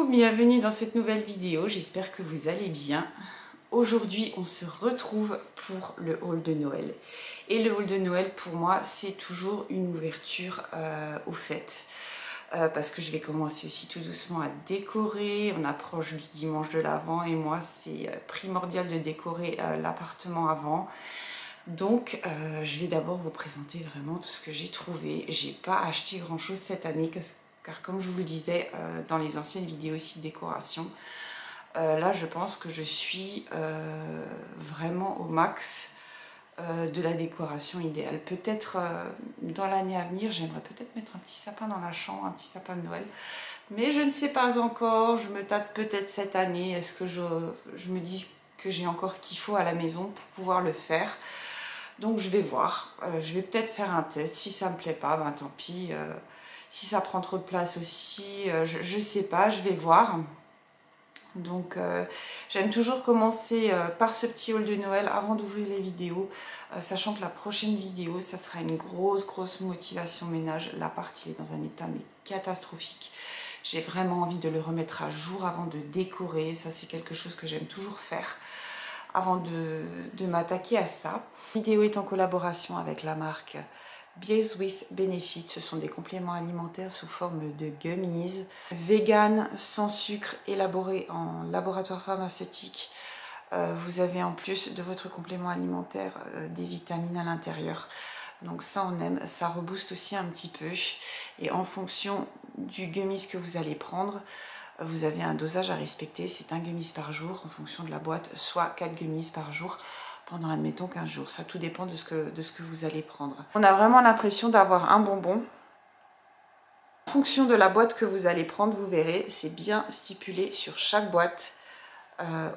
bienvenue dans cette nouvelle vidéo, j'espère que vous allez bien. Aujourd'hui on se retrouve pour le haul de Noël. Et le haul de Noël pour moi c'est toujours une ouverture aux fêtes. Parce que je vais commencer aussi tout doucement à décorer, on approche du dimanche de l'Avent et moi c'est primordial de décorer l'appartement avant. Donc je vais d'abord vous présenter vraiment tout ce que j'ai trouvé. J'ai pas acheté grand chose cette année car comme je vous le disais dans les anciennes vidéos aussi de décoration, là je pense que je suis vraiment au max de la décoration idéale. Peut-être dans l'année à venir, j'aimerais peut-être mettre un petit sapin dans la chambre, un petit sapin de Noël. Mais je ne sais pas encore, je me tâte peut-être cette année. Est-ce que je me dis que j'ai encore ce qu'il faut à la maison pour pouvoir le faire? Donc je vais voir, je vais peut-être faire un test. Si ça me plaît pas, ben tant pis. Si ça prend trop de place aussi, je sais pas, je vais voir. Donc j'aime toujours commencer par ce petit haul de Noël avant d'ouvrir les vidéos, sachant que la prochaine vidéo ça sera une grosse motivation ménage. L'appart il est dans un état mais catastrophique. J'ai vraiment envie de le remettre à jour avant de décorer, ça c'est quelque chose que j'aime toujours faire avant de m'attaquer à ça. La vidéo est en collaboration avec la marque Beers with Benefit, ce sont des compléments alimentaires sous forme de gummies, vegan, sans sucre, élaborés en laboratoire pharmaceutique. Vous avez en plus de votre complément alimentaire des vitamines à l'intérieur. Donc ça on aime, ça rebooste aussi un petit peu. Et en fonction du gummies que vous allez prendre, vous avez un dosage à respecter, c'est un gummies par jour en fonction de la boîte, soit 4 gummies par jour pendant admettons 15 jours. Ça tout dépend de ce que vous allez prendre. On a vraiment l'impression d'avoir un bonbon. En fonction de la boîte que vous allez prendre, vous verrez, c'est bien stipulé sur chaque boîte.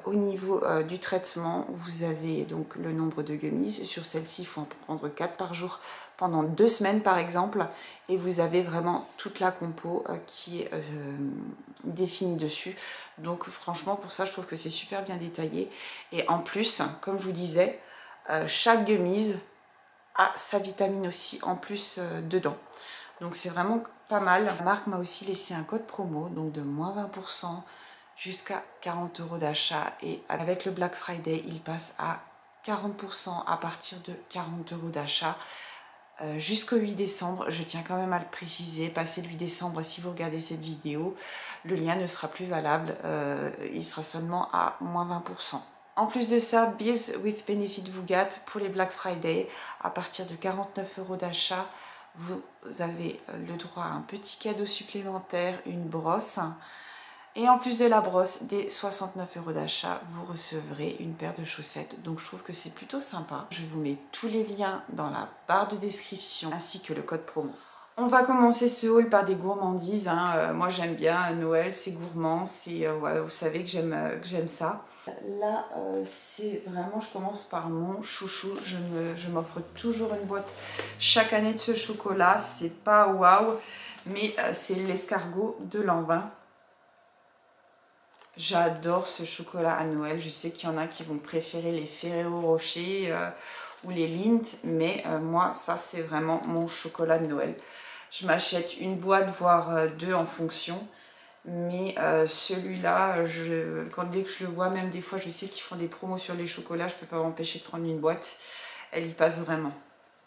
Au niveau du traitement, vous avez donc le nombre de gummies. Sur celle-ci, il faut en prendre 4 par jour pendant 2 semaines par exemple. Et vous avez vraiment toute la compo qui est définie dessus. Donc franchement, pour ça, je trouve que c'est super bien détaillé. Et en plus, comme je vous disais, chaque gummies a sa vitamine aussi en plus dedans. Donc c'est vraiment pas mal. La marque m'a aussi laissé un code promo, donc de moins 20%. Jusqu'à 40 € d'achat et avec le Black Friday il passe à 40% à partir de 40 € d'achat jusqu'au 8 décembre. Je tiens quand même à le préciser, passé le 8 décembre si vous regardez cette vidéo, le lien ne sera plus valable, il sera seulement à moins 20%. En plus de ça, Beers with Benefit vous gâte pour les Black Friday à partir de 49 € d'achat. Vous avez le droit à un petit cadeau supplémentaire, une brosse. Et en plus de la brosse, des 69 € d'achat, vous recevrez une paire de chaussettes. Donc je trouve que c'est plutôt sympa. Je vous mets tous les liens dans la barre de description ainsi que le code promo. On va commencer ce haul par des gourmandises. Moi j'aime bien Noël, c'est gourmand, ouais, vous savez que j'aime ça. Là c'est vraiment, je commence par mon chouchou. Je m'offre toujours une boîte chaque année de ce chocolat. C'est pas waouh, mais c'est l'escargot de l'an 20. J'adore ce chocolat à Noël. Je sais qu'il y en a qui vont préférer les Ferrero Rocher ou les Lindt, mais moi, ça, c'est vraiment mon chocolat de Noël. Je m'achète une boîte, voire 2 en fonction. Mais celui-là, dès que je le vois, même des fois, je sais qu'ils font des promos sur les chocolats, je ne peux pas m'empêcher de prendre une boîte. Elle y passe vraiment.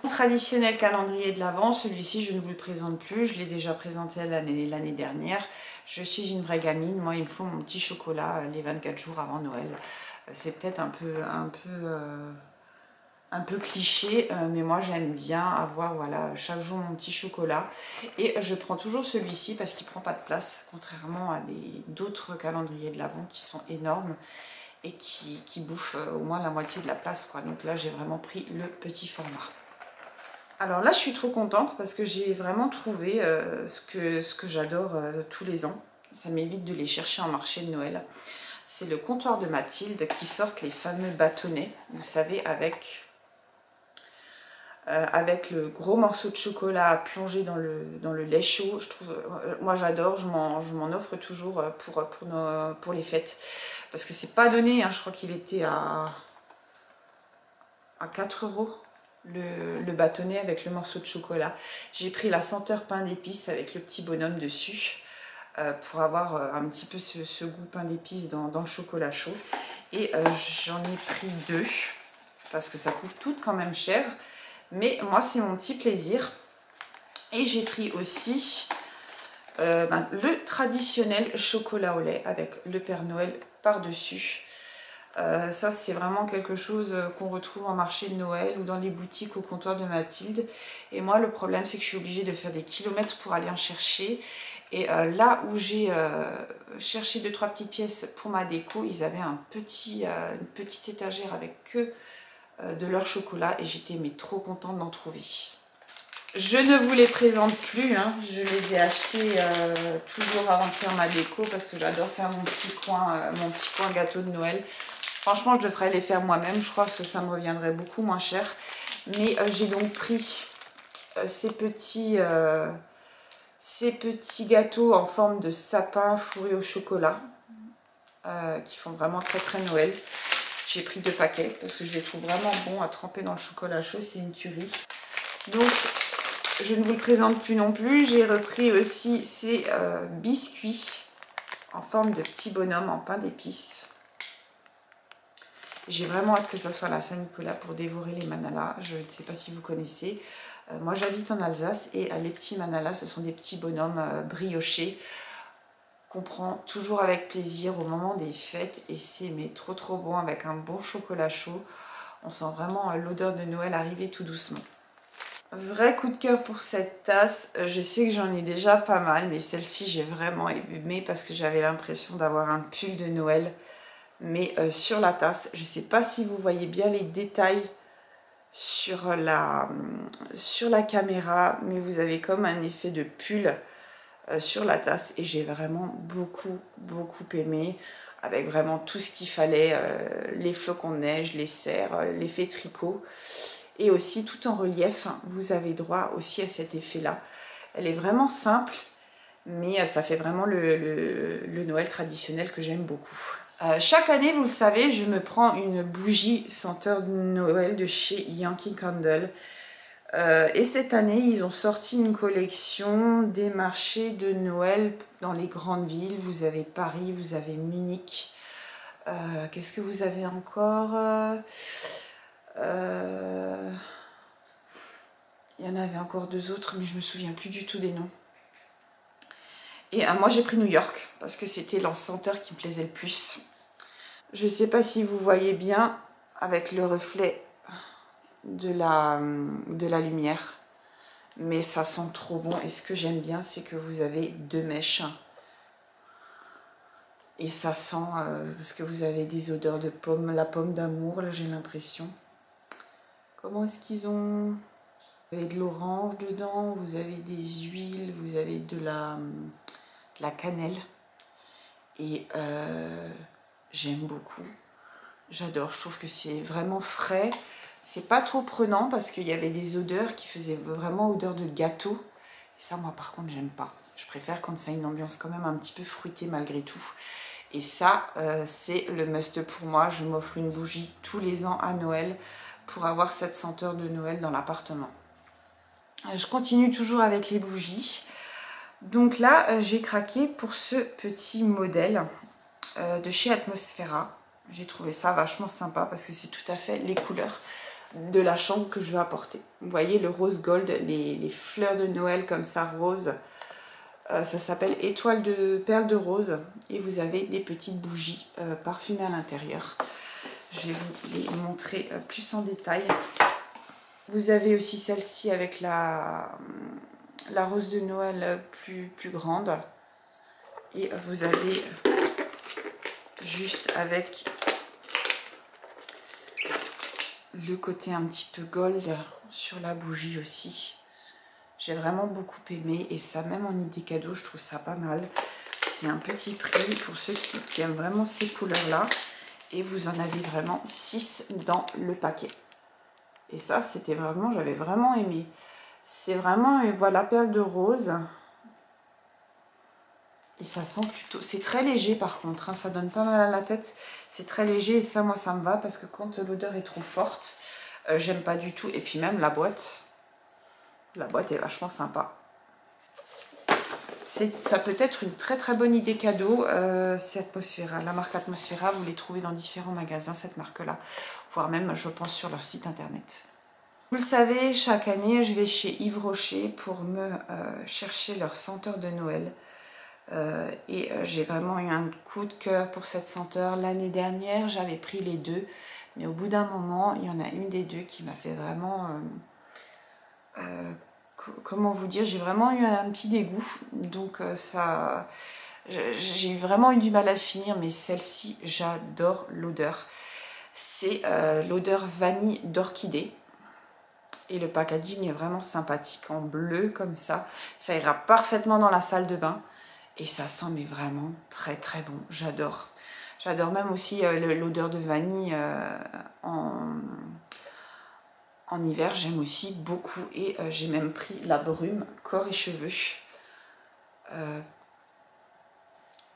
Traditionnel calendrier de l'Avent, celui-ci je ne vous le présente plus, je l'ai déjà présenté l'année dernière. Je suis une vraie gamine, moi il me faut mon petit chocolat les 24 jours avant Noël. C'est peut-être un peu cliché, mais moi j'aime bien avoir voilà, chaque jour mon petit chocolat. Et je prends toujours celui-ci parce qu'il ne prend pas de place, contrairement à d'autres calendriers de l'Avent qui sont énormes et qui bouffent au moins la moitié de la place, quoi. Donc là j'ai vraiment pris le petit format. Alors là, je suis trop contente parce que j'ai vraiment trouvé ce que j'adore tous les ans. Ça m'évite de les chercher en marché de Noël. C'est le comptoir de Mathilde qui sortent les fameux bâtonnets, vous savez, avec le gros morceau de chocolat plongé dans le lait chaud. Je trouve, moi j'adore, je m'en offre toujours pour les fêtes. Parce que c'est pas donné, hein, je crois qu'il était à 4 € le bâtonnet avec le morceau de chocolat. J'ai pris la senteur pain d'épices avec le petit bonhomme dessus. pour avoir un petit peu ce goût pain d'épices dans le chocolat chaud. Et j'en ai pris 2 parce que ça coûte toutes quand même cher. Mais moi, c'est mon petit plaisir. Et j'ai pris aussi le traditionnel chocolat au lait avec le Père Noël par-dessus. Ça, c'est vraiment quelque chose qu'on retrouve en marché de Noël ou dans les boutiques au comptoir de Mathilde. Et moi, le problème, c'est que je suis obligée de faire des kilomètres pour aller en chercher. Et là où j'ai cherché 2-3 petites pièces pour ma déco, ils avaient une petite étagère avec que de leur chocolat. Et j'étais trop contente d'en trouver. Je ne vous les présente plus, hein. Je les ai achetés toujours avant de faire ma déco parce que j'adore faire mon petit coin gâteau de Noël. Franchement, je devrais les faire moi-même, je crois que ça me reviendrait beaucoup moins cher. Mais j'ai donc pris ces petits gâteaux en forme de sapin fourré au chocolat qui font vraiment très très Noël. J'ai pris 2 paquets parce que je les trouve vraiment bons à tremper dans le chocolat chaud, c'est une tuerie. Donc, je ne vous le présente plus non plus. J'ai repris aussi ces biscuits en forme de petits bonhommes en pain d'épices. J'ai vraiment hâte que ça soit la Saint-Nicolas pour dévorer les manalas. Je ne sais pas si vous connaissez. Moi, j'habite en Alsace et les petits manalas, ce sont des petits bonhommes briochés qu'on prend toujours avec plaisir au moment des fêtes. Et c'est trop trop bon avec un bon chocolat chaud. On sent vraiment l'odeur de Noël arriver tout doucement. Vrai coup de cœur pour cette tasse. Je sais que j'en ai déjà pas mal, mais celle-ci, j'ai vraiment aimé parce que j'avais l'impression d'avoir un pull de Noël. Mais sur la tasse, je ne sais pas si vous voyez bien les détails sur la caméra, mais vous avez comme un effet de pull sur la tasse et j'ai vraiment beaucoup aimé, avec vraiment tout ce qu'il fallait, les flocons de neige, les cerfs, l'effet tricot et aussi tout en relief. Vous avez droit aussi à cet effet là. Elle est vraiment simple, mais ça fait vraiment le Noël traditionnel que j'aime beaucoup. Chaque année, vous le savez, je me prends une bougie senteur de Noël de chez Yankee Candle. Et cette année, ils ont sorti une collection des marchés de Noël dans les grandes villes. Vous avez Paris, vous avez Munich. Qu'est-ce que vous avez encore? Il y en avait encore 2 autres, mais je ne me souviens plus du tout des noms. Et moi, j'ai pris New York parce que c'était l'encens-senteur qui me plaisait le plus. Je ne sais pas si vous voyez bien avec le reflet de la lumière, mais ça sent trop bon. Et ce que j'aime bien, c'est que vous avez 2 mèches. Et ça sent, parce que vous avez des odeurs de pomme, la pomme d'amour, là j'ai l'impression. Comment est-ce qu'ils ont... Vous avez de l'orange dedans, vous avez des huiles, vous avez de la cannelle. Et j'aime beaucoup. J'adore, je trouve que c'est vraiment frais. C'est pas trop prenant parce qu'il y avait des odeurs qui faisaient vraiment odeur de gâteau. Et ça, moi par contre, j'aime pas. Je préfère quand ça a une ambiance quand même un petit peu fruitée malgré tout. Et ça, c'est le must pour moi. Je m'offre une bougie tous les ans à Noël pour avoir cette senteur de Noël dans l'appartement. Je continue toujours avec les bougies. Donc là, j'ai craqué pour ce petit modèle de chez Atmosfera. J'ai trouvé ça vachement sympa parce que c'est tout à fait les couleurs de la chambre que je veux apporter. Vous voyez le rose gold, les fleurs de Noël comme ça rose. Ça s'appelle étoile de perles de rose et vous avez des petites bougies parfumées à l'intérieur. Je vais vous les montrer plus en détail. Vous avez aussi celle-ci avec la rose de Noël plus grande. Et vous avez juste avec le côté un petit peu gold sur la bougie aussi. J'ai vraiment beaucoup aimé et ça même en idée cadeau, je trouve ça pas mal. C'est un petit prix pour ceux qui aiment vraiment ces couleurs-là. Et vous en avez vraiment 6 dans le paquet. Et ça, c'était vraiment, j'avais vraiment aimé. C'est vraiment, voilà, perle de rose. Et ça sent plutôt... C'est très léger par contre, hein, ça donne pas mal à la tête. C'est très léger et ça, moi, ça me va parce que quand l'odeur est trop forte, j'aime pas du tout. Et puis même la boîte est vachement sympa. Ça peut être une très très bonne idée cadeau, c'est Atmosfera. La marque Atmosfera, vous les trouvez dans différents magasins, cette marque-là, voire même, je pense, sur leur site internet. Vous le savez, chaque année, je vais chez Yves Rocher pour me chercher leur senteur de Noël. J'ai vraiment eu un coup de cœur pour cette senteur. L'année dernière, j'avais pris les deux, mais au bout d'un moment, il y en a une des deux qui m'a fait vraiment... comment vous dire, j'ai vraiment eu un petit dégoût, donc j'ai vraiment eu du mal à le finir, mais celle-ci, j'adore l'odeur. C'est l'odeur vanille d'orchidée. Et le packaging est vraiment sympathique, en bleu comme ça. Ça ira parfaitement dans la salle de bain. Et ça sent mais vraiment très très bon. J'adore. J'adore même aussi l'odeur de vanille en hiver. J'aime aussi beaucoup. Et j'ai même pris la brume corps et cheveux.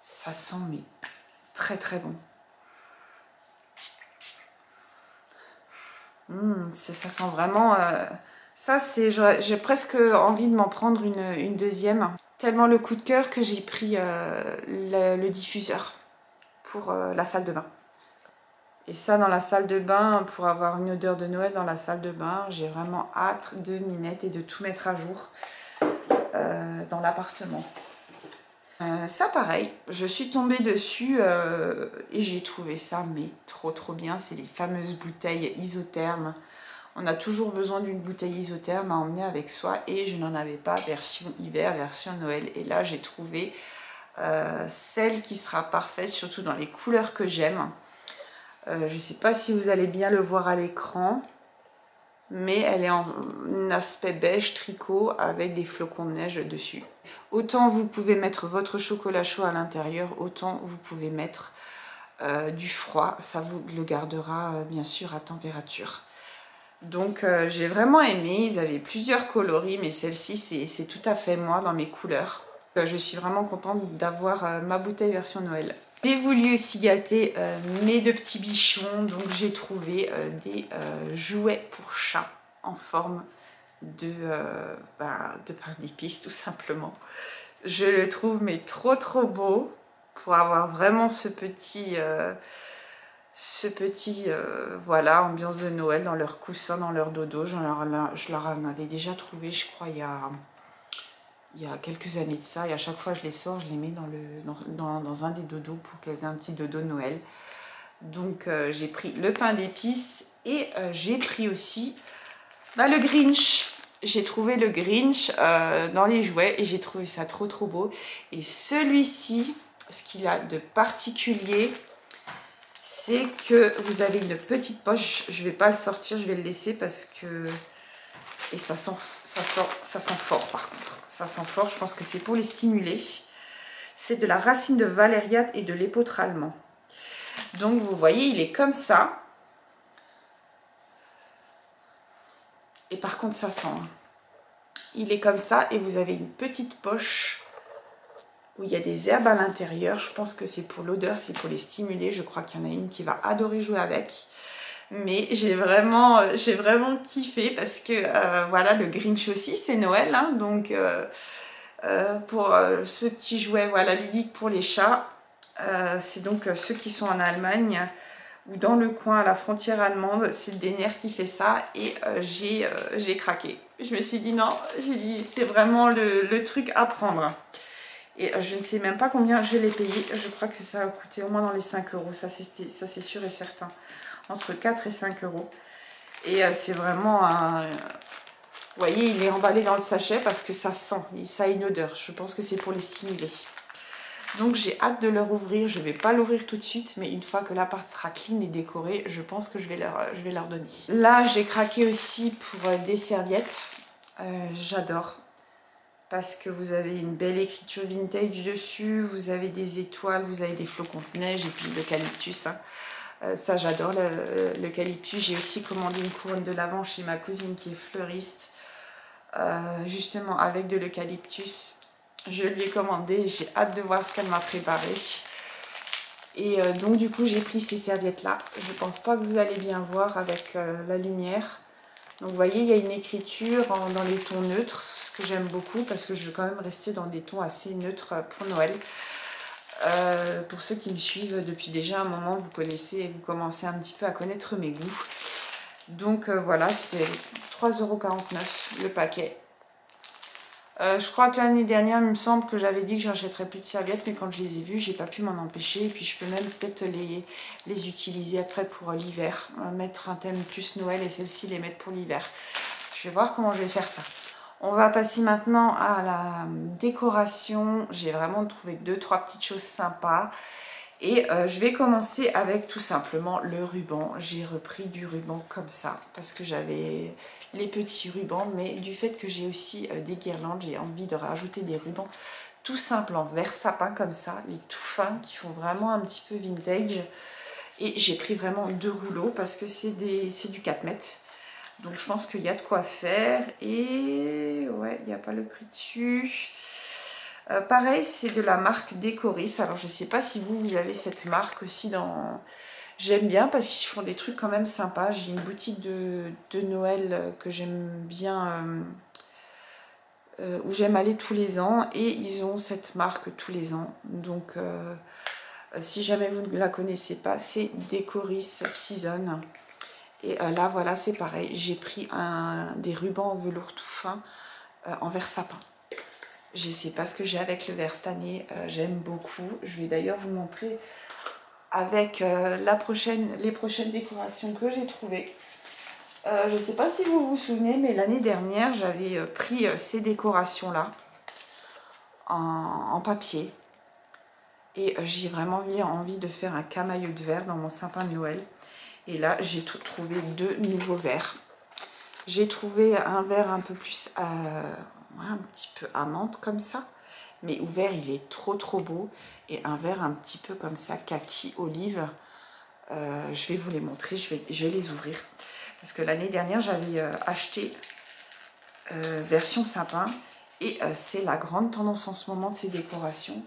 Ça sent mais très très bon. Ça sent vraiment... ça, j'ai presque envie de m'en prendre une deuxième. Tellement le coup de cœur que j'ai pris le diffuseur pour la salle de bain. Et ça, dans la salle de bain, pour avoir une odeur de Noël dans la salle de bain, j'ai vraiment hâte de m'y mettre et de tout mettre à jour dans l'appartement. Ça pareil, je suis tombée dessus et j'ai trouvé ça mais trop trop bien. C'est les fameuses bouteilles isothermes. On a toujours besoin d'une bouteille isotherme à emmener avec soi et je n'en avais pas version hiver, version Noël. Et là j'ai trouvé celle qui sera parfaite, surtout dans les couleurs que j'aime. Je ne sais pas si vous allez bien le voir à l'écran, mais elle est en aspect beige tricot avec des flocons de neige dessus. Autant vous pouvez mettre votre chocolat chaud à l'intérieur, autant vous pouvez mettre du froid. Ça vous le gardera bien sûr à température. Donc j'ai vraiment aimé. Ils avaient plusieurs coloris, mais celle-ci c'est tout à fait moi dans mes couleurs. Je suis vraiment contente d'avoir ma bouteille version Noël. J'ai voulu aussi gâter mes deux petits bichons, donc j'ai trouvé des jouets pour chat en forme de pain d'épices tout simplement. Je le trouve mais trop trop beau pour avoir vraiment ce petit voilà, ambiance de Noël dans leur coussin, dans leur dodo. Je leur en avais déjà trouvé, je crois, il y a quelques années de ça, et à chaque fois je les sors, je les mets dans un des dodos pour qu'elles aient un petit dodo de Noël. Donc j'ai pris le pain d'épices et j'ai pris aussi le Grinch. J'ai trouvé le Grinch dans les jouets et j'ai trouvé ça trop trop beau. Et celui-ci, ce qu'il a de particulier, c'est que vous avez une petite poche. Je ne vais pas le sortir, je vais le laisser parce que... Et ça sent fort par contre. Ça sent fort, je pense que c'est pour les stimuler. C'est de la racine de valériate et de l'épeautre allemand. Donc vous voyez, il est comme ça. Et par contre, ça sent. Il est comme ça et vous avez une petite poche où il y a des herbes à l'intérieur. Je pense que c'est pour l'odeur, c'est pour les stimuler. Je crois qu'il y en a une qui va adorer jouer avec. Mais j'ai vraiment kiffé parce que voilà, le Grinch aussi c'est Noël, hein, donc pour ce petit jouet voilà, ludique pour les chats, c'est donc ceux qui sont en Allemagne ou dans le coin à la frontière allemande, c'est le Denner qui fait ça et j'ai craqué. Je me suis dit non, j'ai dit c'est vraiment le truc à prendre. Et je ne sais même pas combien je l'ai payé, je crois que ça a coûté au moins dans les 5 €, ça c'est sûr et certain. Entre 4 et 5 €. Et c'est vraiment un... Vous voyez, il est emballé dans le sachet parce que ça sent, ça a une odeur. Je pense que c'est pour les stimuler. Donc j'ai hâte de leur ouvrir. Je ne vais pas l'ouvrir tout de suite, mais une fois que l'appart sera clean et décoré, je pense que je vais leur donner. Là, j'ai craqué aussi pour des serviettes. J'adore. Parce que vous avez une belle écriture vintage dessus. Vous avez des étoiles, vous avez des flocons de neige et puis l'eucalyptus, hein. Ça j'adore l'eucalyptus. J'ai aussi commandé une couronne de lavande chez ma cousine qui est fleuriste, justement avec de l'eucalyptus. Je lui ai commandé, j'ai hâte de voir ce qu'elle m'a préparé. Et donc du coup j'ai pris ces serviettes là. Je pense pas que vous allez bien voir avec la lumière, Donc vous voyez, il y a une écriture dans les tons neutres, ce que j'aime beaucoup parce que je veux quand même rester dans des tons assez neutres pour Noël. Pour ceux qui me suivent depuis déjà un moment, vous connaissez et vous commencez un petit peu à connaître mes goûts. Donc voilà, c'était 3,49 € le paquet. Je crois que l'année dernière, il me semble que j'avais dit que j'achèterais plus de serviettes, mais quand je les ai vues, j'ai pas pu m'en empêcher. Et puis je peux même peut-être les utiliser après pour l'hiver, mettre un thème plus Noël et celles-ci les mettre pour l'hiver. Je vais voir comment je vais faire ça. On va passer maintenant à la décoration. J'ai vraiment trouvé 2-3 petites choses sympas. Et je vais commencer avec tout simplement le ruban. J'ai repris du ruban comme ça parce que j'avais les petits rubans, mais du fait que j'ai aussi des guirlandes, j'ai envie de rajouter des rubans tout simples en vert sapin comme ça, les tout fins qui font vraiment un petit peu vintage. Et j'ai pris vraiment 2 rouleaux parce que c'est du 4 mètres. Donc je pense qu'il y a de quoi faire. Et ouais, il n'y a pas le prix dessus. Pareil, c'est de la marque Décoris. Alors je ne sais pas si vous avez cette marque aussi dans... J'aime bien parce qu'ils font des trucs quand même sympas. J'ai une boutique de Noël que j'aime bien, où j'aime aller tous les ans. Et ils ont cette marque tous les ans. Donc si jamais vous ne la connaissez pas, c'est Décoris Season. Et là, voilà, c'est pareil. J'ai pris des rubans en velours tout fin en vert sapin. Je ne sais pas ce que j'ai avec le vert cette année. J'aime beaucoup. Je vais d'ailleurs vous montrer avec les prochaines décorations que j'ai trouvées. Je ne sais pas si vous vous souvenez, mais l'année dernière, j'avais pris ces décorations-là en papier. Et j'ai vraiment eu envie de faire un camailleux de verre dans mon sapin de Noël. Et là, j'ai trouvé 2 nouveaux verres. J'ai trouvé un verre un peu plus, un petit peu amande comme ça. Mais ouvert, il est trop beau. Et un verre un petit peu comme ça, kaki, olive. Je vais vous les montrer, je vais les ouvrir. Parce que l'année dernière, j'avais acheté version sapin. Et c'est la grande tendance en ce moment de ces décorations.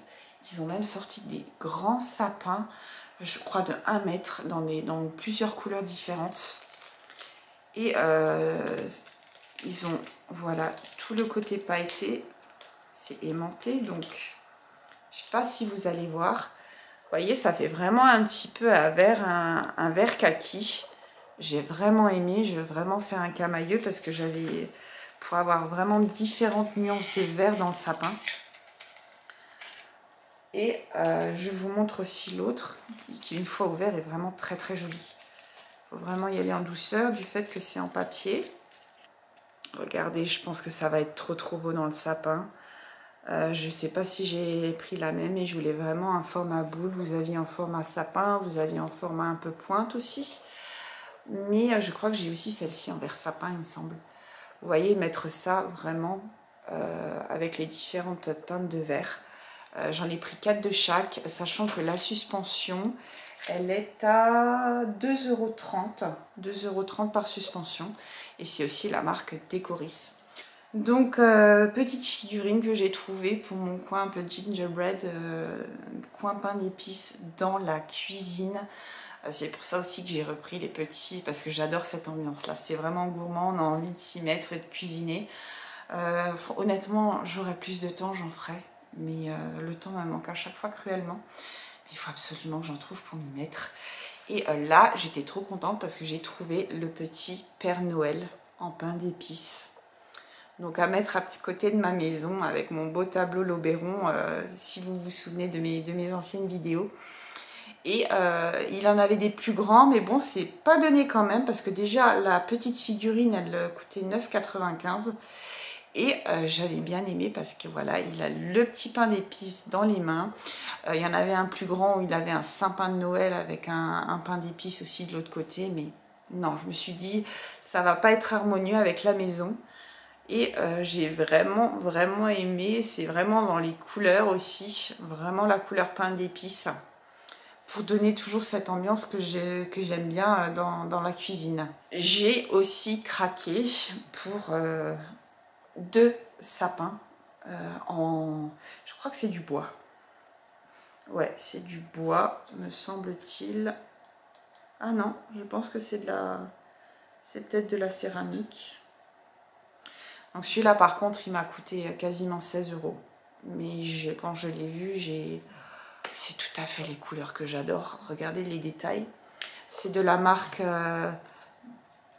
Ils ont même sorti des grands sapins, je crois de 1 mètre, dans plusieurs couleurs différentes. Et ils ont, voilà, tout le côté pailleté. C'est aimanté, donc je sais pas si vous allez voir. Vous voyez, ça fait vraiment un petit peu un vert kaki. J'ai vraiment aimé, je veux vraiment faire un camailleux parce que j'avais, pour avoir vraiment différentes nuances de vert dans le sapin. Et je vous montre aussi l'autre, qui une fois ouvert est vraiment très joli. Il faut vraiment y aller en douceur du fait que c'est en papier. Regardez, je pense que ça va être trop beau dans le sapin. Je ne sais pas si j'ai pris la même et je voulais vraiment un format boule. Vous aviez en format sapin, vous aviez en format un peu pointe aussi. Mais je crois que j'ai aussi celle-ci en vert sapin, il me semble. Vous voyez, mettre ça vraiment avec les différentes teintes de vert. J'en ai pris 4 de chaque, sachant que la suspension, elle est à 2,30 €. 2,30 € par suspension. Et c'est aussi la marque Décoris. Donc, petite figurine que j'ai trouvée pour mon coin un peu gingerbread, coin pain d'épices dans la cuisine. C'est pour ça aussi que j'ai repris les petits, parce que j'adore cette ambiance-là. C'est vraiment gourmand, on a envie de s'y mettre et de cuisiner. Honnêtement, j'aurais plus de temps, j'en ferai. Mais le temps me manque à chaque fois cruellement. Mais il faut absolument que j'en trouve pour m'y mettre. Et là, j'étais trop contente parce que j'ai trouvé le petit Père Noël en pain d'épices. Donc à mettre à petit côté de ma maison avec mon beau tableau Lobéron, si vous vous souvenez de mes anciennes vidéos. Et il en avait des plus grands, mais bon, c'est pas donné quand même, parce que déjà la petite figurine, elle coûtait 9,95 €. Et j'avais bien aimé parce que voilà, il a le petit pain d'épices dans les mains. Il y en avait un plus grand où il avait un sapin de Noël avec un pain d'épices aussi de l'autre côté. Mais non, je me suis dit, ça va pas être harmonieux avec la maison. Et j'ai vraiment aimé. C'est vraiment dans les couleurs aussi. Vraiment la couleur pain d'épices. Pour donner toujours cette ambiance que j'aime bien dans la cuisine. J'ai aussi craqué pour 2 sapins je crois que c'est du bois. Ouais, c'est du bois, me semble-t-il. Ah non, je pense que c'est C'est peut-être de la céramique. Donc celui-là par contre il m'a coûté quasiment 16 €. Mais quand je l'ai vu, c'est tout à fait les couleurs que j'adore. Regardez les détails. C'est de la marque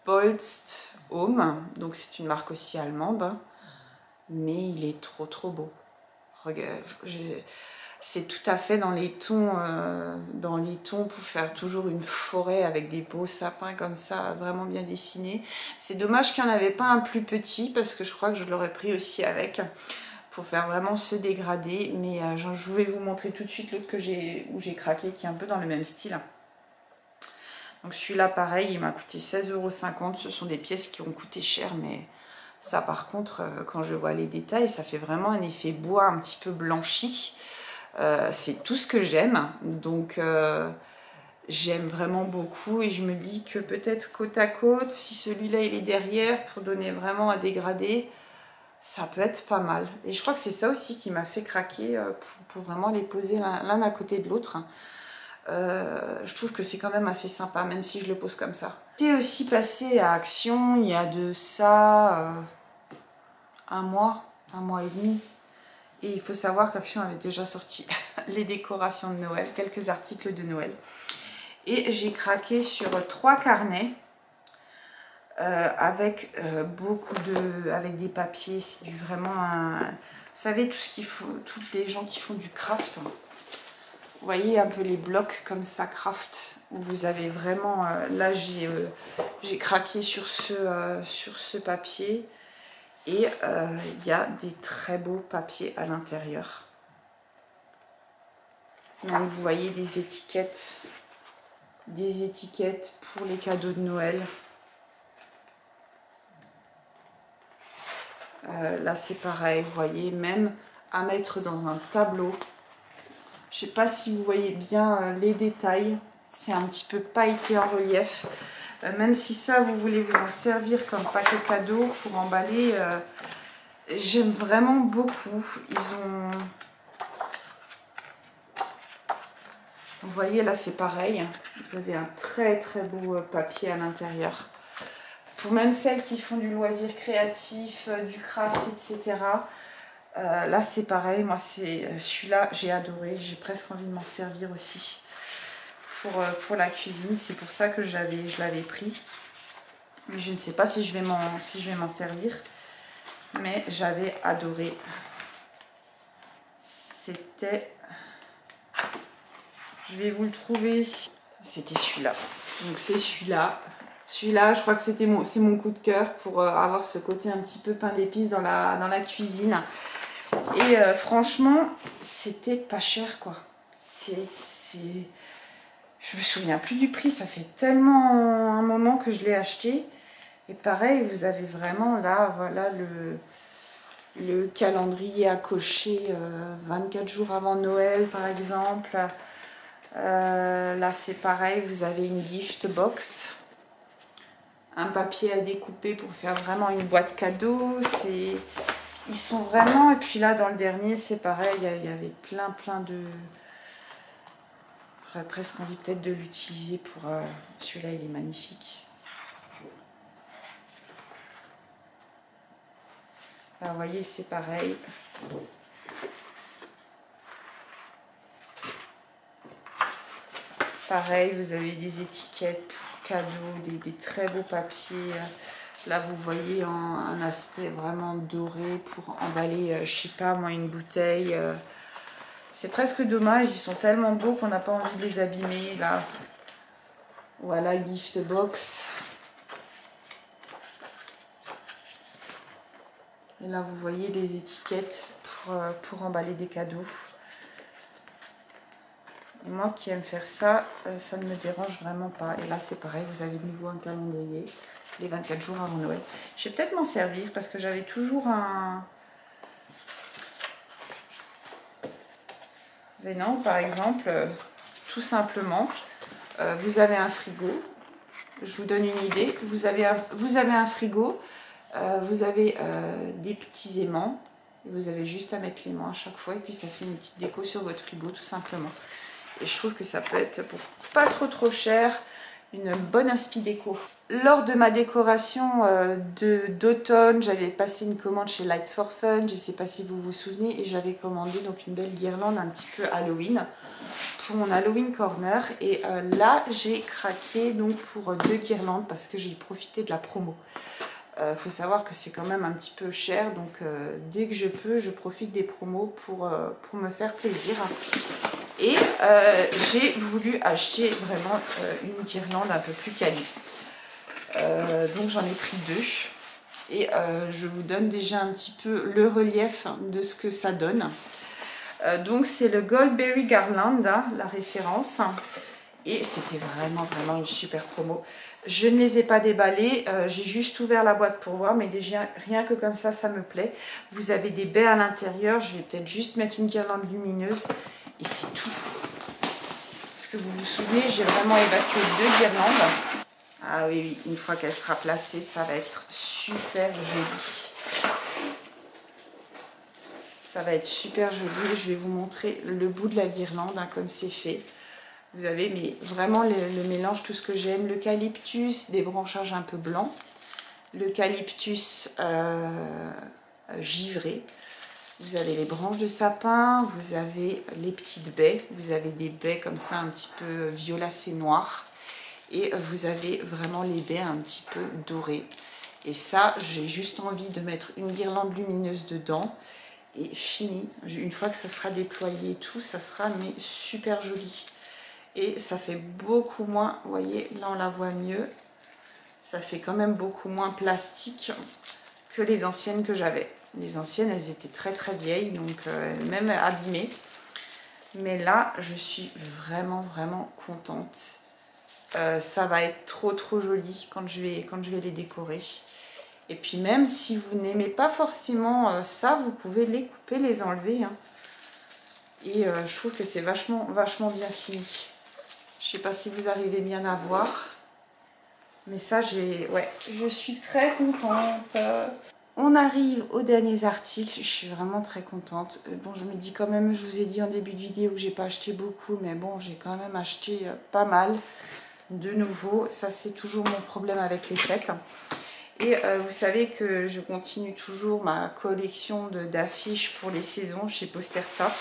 Bolst Home. Donc c'est une marque aussi allemande. Hein. Mais il est trop beau. Regarde, c'est tout à fait dans les tons pour faire toujours une forêt avec des beaux sapins comme ça, vraiment bien dessinés. C'est dommage qu'il n'y en avait pas un plus petit parce que je crois que je l'aurais pris aussi avec pour faire vraiment ce dégradé. Mais je voulais vous montrer tout de suite l'autre où j'ai craqué qui est un peu dans le même style. Donc celui-là pareil, il m'a coûté 16,50 €. Ce sont des pièces qui ont coûté cher mais ça par contre quand je vois les détails ça fait vraiment un effet bois un petit peu blanchi. C'est tout ce que j'aime, donc j'aime vraiment beaucoup et je me dis que peut-être côte à côte, si celui-là il est derrière pour donner vraiment un dégradé, ça peut être pas mal. Et je crois que c'est ça aussi qui m'a fait craquer pour vraiment les poser l'un à côté de l'autre. Je trouve que c'est quand même assez sympa, même si je le pose comme ça. J'ai aussi passé à Action il y a de ça un mois et demi. Et il faut savoir qu'Action avait déjà sorti les décorations de Noël, quelques articles de Noël. Et j'ai craqué sur 3 carnets avec avec des papiers. C'est vraiment vous savez, toutes les gens qui font du craft. Vous voyez un peu les blocs comme ça, craft, où vous avez vraiment... là, j'ai craqué sur ce papier. Et il y a des très beaux papiers à l'intérieur. Donc vous voyez des étiquettes pour les cadeaux de Noël. Là c'est pareil, vous voyez, même à mettre dans un tableau. Je ne sais pas si vous voyez bien les détails. C'est un petit peu pailleté en relief. Même si ça, vous voulez vous en servir comme paquet cadeau pour emballer... j'aime vraiment beaucoup. Vous voyez, là, c'est pareil. Vous avez un très beau papier à l'intérieur. Pour même celles qui font du loisir créatif, du craft, etc. Là, c'est pareil. Moi, celui-là, j'ai adoré. J'ai presque envie de m'en servir aussi pour la cuisine. C'est pour ça que je l'avais pris. Mais je ne sais pas si je vais m'en servir. Mais j'avais adoré. C'était... Je vais vous le trouver. C'était celui-là. Donc c'est celui-là. Celui-là, je crois que c'est mon coup de cœur pour avoir ce côté un petit peu pain d'épices dans la cuisine. Et franchement, c'était pas cher quoi. Je me souviens plus du prix. Ça fait tellement un moment que je l'ai acheté. Et pareil, vous avez vraiment là, voilà le calendrier à cocher 24 jours avant Noël par exemple. Là c'est pareil, vous avez une gift box, un papier à découper pour faire vraiment une boîte cadeau. Ils sont vraiment, et puis là dans le dernier c'est pareil, il y avait plein de... J'aurais presque envie peut-être de l'utiliser pour... celui-là il est magnifique. Là vous voyez c'est pareil. Pareil, vous avez des étiquettes pour cadeaux, des très beaux papiers. Là, vous voyez un aspect vraiment doré pour emballer, je sais pas moi, une bouteille. C'est presque dommage, ils sont tellement beaux qu'on n'a pas envie de les abîmer. Là, voilà, gift box. Et là, vous voyez les étiquettes pour emballer des cadeaux. Et moi qui aime faire ça, ça ne me dérange vraiment pas. Et là c'est pareil, vous avez de nouveau un calendrier, les 24 jours avant Noël. Je vais peut-être m'en servir parce que j'avais toujours un... Mais non, par exemple, tout simplement, vous avez un frigo. Je vous donne une idée. Vous avez un frigo, vous avez des petits aimants. Et vous avez juste à mettre l'aimant à chaque fois et puis ça fait une petite déco sur votre frigo tout simplement. Et je trouve que ça peut être pour pas trop cher une bonne inspi déco. Lors de ma décoration d'automne, j'avais passé une commande chez Lights for Fun, je ne sais pas si vous vous souvenez, et j'avais commandé donc une belle guirlande un petit peu Halloween pour mon Halloween Corner. Et là, j'ai craqué donc pour 2 guirlandes parce que j'ai profité de la promo. Faut savoir que c'est quand même un petit peu cher, donc dès que je peux, je profite des promos pour me faire plaisir. Et j'ai voulu acheter vraiment une guirlande un peu plus quali. Donc j'en ai pris 2 et je vous donne déjà un petit peu le relief de ce que ça donne. Donc c'est le Goldberry Garland, hein, la référence, et c'était vraiment une super promo. Je ne les ai pas déballés, j'ai juste ouvert la boîte pour voir, mais déjà rien que comme ça me plaît. Vous avez des baies à l'intérieur, je vais peut-être juste mettre une guirlande lumineuse et c'est tout. Parce que vous vous souvenez, j'ai vraiment évacué 2 guirlandes. Ah oui, une fois qu'elle sera placée, ça va être super joli. Ça va être super joli. Je vais vous montrer le bout de la guirlande, hein, comme c'est fait. Vous avez mais vraiment le mélange, tout ce que j'aime. L'eucalyptus, des branchages un peu blancs. L'eucalyptus givré. Vous avez les branches de sapin. Vous avez les petites baies. Vous avez des baies comme ça, un petit peu violacées noires. Et vous avez vraiment les baies un petit peu dorées. Et ça, j'ai juste envie de mettre une guirlande lumineuse dedans. Et fini. Une fois que ça sera déployé et tout, ça sera mais super joli. Et ça fait beaucoup moins, vous voyez, là on la voit mieux. Ça fait quand même beaucoup moins plastique que les anciennes que j'avais. Les anciennes, elles étaient très vieilles, donc même abîmées. Mais là, je suis vraiment contente. Ça va être trop joli quand je vais les décorer. Et puis même si vous n'aimez pas forcément ça, vous pouvez les couper, les enlever, hein. Et je trouve que c'est vachement bien fini. Je sais pas si vous arrivez bien à voir. Mais ça, je suis très contente. On arrive aux derniers articles. Je suis vraiment très contente. Bon, je me dis quand même, je vous ai dit en début de vidéo que j'ai pas acheté beaucoup. Mais bon, j'ai quand même acheté pas mal. De nouveau, ça c'est toujours mon problème avec les sets. Et vous savez que je continue toujours ma collection d'affiches pour les saisons chez Poster Store.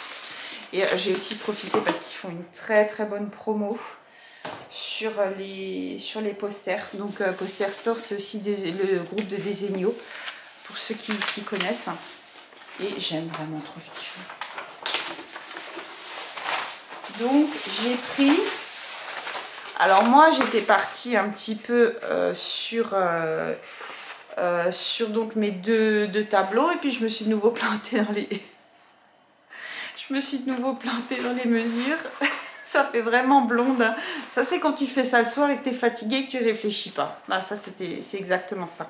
Et j'ai aussi profité parce qu'ils font une très bonne promo sur les posters. Donc Poster Store, c'est aussi le groupe de Desenio, pour ceux qui connaissent. Et j'aime vraiment trop ce qu'ils font. Donc j'ai pris... Alors moi j'étais partie un petit peu sur donc mes deux tableaux, et puis je me suis de nouveau plantée dans les mesures. Ça fait vraiment blonde, hein. Ça c'est quand tu fais ça le soir et que tu es fatigué et que tu réfléchis pas. Bah, ça c'est exactement ça.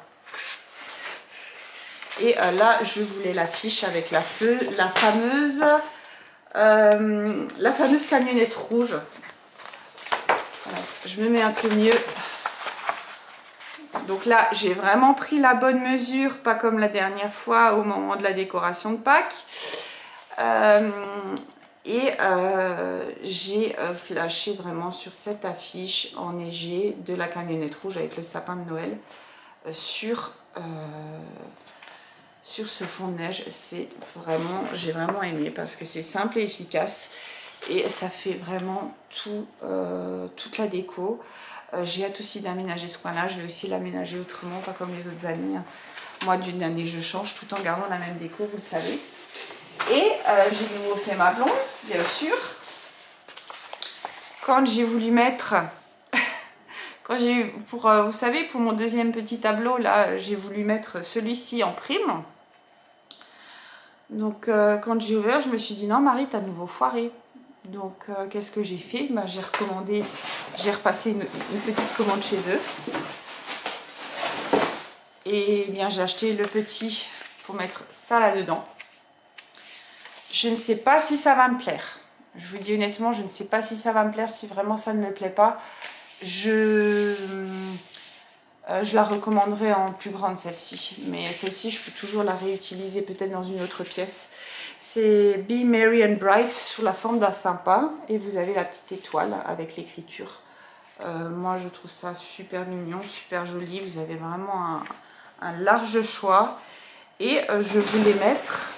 Et là je voulais l'affiche avec la fameuse camionnette rouge. Voilà, je me mets un peu mieux. Donc là, j'ai vraiment pris la bonne mesure, pas comme la dernière fois au moment de la décoration de Pâques. J'ai flashé vraiment sur cette affiche enneigée de la camionnette rouge avec le sapin de Noël sur ce fond de neige. J'ai vraiment aimé parce que c'est simple et efficace. Et ça fait vraiment toute la déco. J'ai hâte aussi d'aménager ce coin-là. Je vais aussi l'aménager autrement, pas comme les autres années. Moi, d'une année, je change tout en gardant la même déco, vous le savez. Et j'ai de nouveau fait ma blonde, bien sûr. Quand j'ai voulu mettre... vous savez, pour mon deuxième petit tableau, là, j'ai voulu mettre celui-ci en prime. Donc, quand j'ai ouvert, je me suis dit, non, Marie, t'as de nouveau foiré. Donc, qu'est-ce que j'ai fait? Bah, j'ai repassé une petite commande chez eux. Et bien, j'ai acheté le petit pour mettre ça là-dedans. Je ne sais pas si ça va me plaire. Je vous dis honnêtement, je ne sais pas si ça va me plaire, si vraiment ça ne me plaît pas. Je la recommanderais en plus grande, celle-ci. Mais celle-ci, je peux toujours la réutiliser peut-être dans une autre pièce. C'est Be Merry and Bright sous la forme d'un sympa. Et vous avez la petite étoile avec l'écriture Moi je trouve ça super mignon, super joli. Vous avez vraiment un large choix. Et je voulais mettre,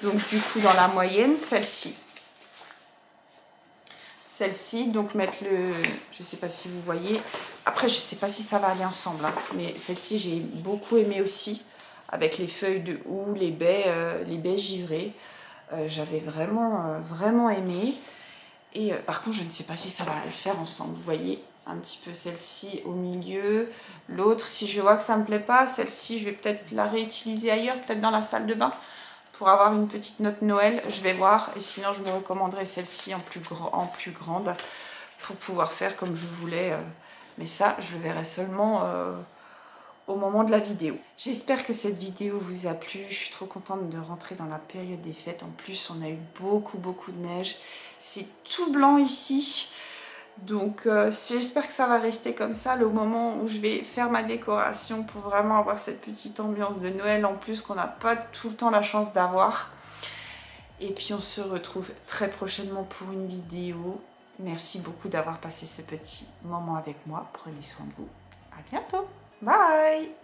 donc du coup dans la moyenne, celle-ci. Celle-ci, donc mettre le... Je sais pas si vous voyez. Après je sais pas si ça va aller ensemble. Hein, mais celle-ci j'ai beaucoup aimé aussi. Avec les feuilles de houx, les baies givrées. J'avais vraiment aimé. Et par contre je ne sais pas si ça va le faire ensemble. Vous voyez un petit peu celle-ci au milieu. L'autre, si je vois que ça ne me plaît pas, celle-ci je vais peut-être la réutiliser ailleurs. Peut-être dans la salle de bain. Pour avoir une petite note Noël, je vais voir. Et sinon je me recommanderais celle-ci en plus grande. Pour pouvoir faire comme je voulais. Mais ça je le verrai seulement... au moment de la vidéo. J'espère que cette vidéo vous a plu. Je suis trop contente de rentrer dans la période des fêtes. En plus, on a eu beaucoup de neige. C'est tout blanc ici. Donc, j'espère que ça va rester comme ça. Le moment où je vais faire ma décoration pour vraiment avoir cette petite ambiance de Noël en plus qu'on n'a pas tout le temps la chance d'avoir. Et puis, on se retrouve très prochainement pour une vidéo. Merci beaucoup d'avoir passé ce petit moment avec moi. Prenez soin de vous. À bientôt. Bye!